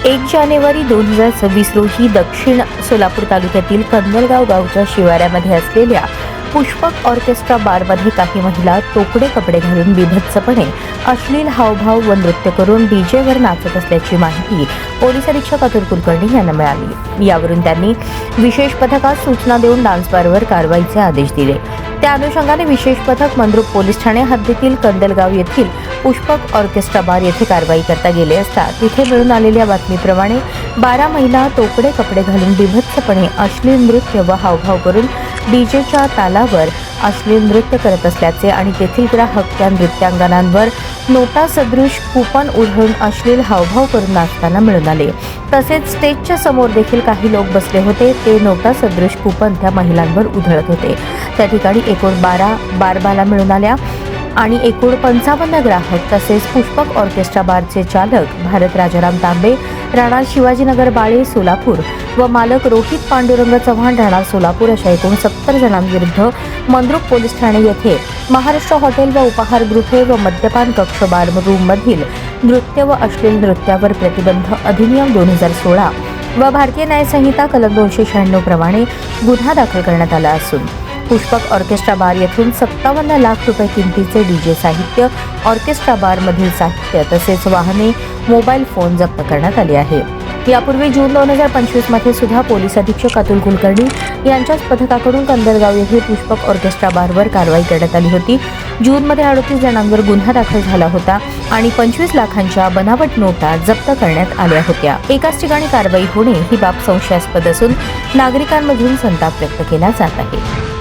1 जानेवारी 2026 रोजी दक्षिण सोलापूर तालुक्यातील कंदलगाव गावच्या शिवाऱ्यामध्ये असलेल्या पुष्पक ऑर्केस्ट्रा बारमध्ये काही महिला तोकडे कपडे घालून बिभत्सपणे अश्लील हावभाव व नृत्य करून डीजेवर नाचत असल्याची माहिती पोलीस अधीक्षक अतुल कुलकर्णी यांना मिळाली। यावरून त्यांनी विशेष पथकास सूचना देऊन डान्स बारवर कारवाईचे आदेश दिले। त्या अनुषंगाने विशेष पथक मंद्रुप पोलीस ठाणे हद्दीतील कंदलगाव येथील पुष्पक ऑर्केस्ट्रा बार येथे कारवाई करता गेले असता तिथे मिळून आलेल्या बातमीप्रमाणे 12 महिला तोकडे कपडे घालून बिभत्सपणे अश्लील नृत्य व हावभाव करून डीजेच्या तालावर अश्लील नृत्य करत असल्याचे आणि तेथील ग्राहक त्या नृत्यांगनांवर नोटा सदृश कुपन उधळून अश्लील हावभाव करून नाचताना मिळून आले। तसेच स्टेजच्या समोर देखील काही लोक बसले होते, ते नोटा सदृश कुपन त्या महिलांवर उधळत होते। त्या ठिकाणी एकूण 12 बारबाला मिळून आल्या आणि एकूण 55 ग्राहक तसेच पुष्पक ऑर्केस्ट्रा बारचे चालक भारत राजाराम तांबे राणा शिवाजीनगर बाळे सोलापूर व मालक रोहित पांडुरंग चव्हाण राणा सोलापूर अशा एकूण 70 जणांविरुद्ध मंद्रुप पोलीस ठाणे येथे महाराष्ट्र हॉटेल व उपाहारगृहे व मद्यपान कक्ष बार रूम मधील नृत्य व अश्लील नृत्यावर प्रतिबंध अधिनियम 2016 व भारतीय न्याय संहिता कलम 296 प्रमाणे गुन्हा दाखल करण्यात आला असून पुष्पक ऑर्केस्ट्रा बार येथून 57 लाख रुपये किमतीचे डीजे साहित्य, ऑर्केस्ट्रा बार मधील साहित्य तसेच वाहने, मोबाईल फोन जप्त करण्यात आले आहे। यापूर्वी जून 2025 मध्ये सुद्धा पोलीस अधीक्षक अतुल कुलकर्णी यांच्याच पथकाकडून कंदलगाव येथे पुष्पक ऑर्केस्ट्रा बारवर कारवाई करण्यात आली होती। जूनमध्ये 38 जणांवर गुन्हा दाखल झाला होता आणि 25 लाखांच्या बनावट नोटा जप्त करण्यात आल्या होत्या। एकाच ठिकाणी कारवाई होणे ही बाब संशयास्पद असून नागरिकांमधून संताप व्यक्त केला जात आहे।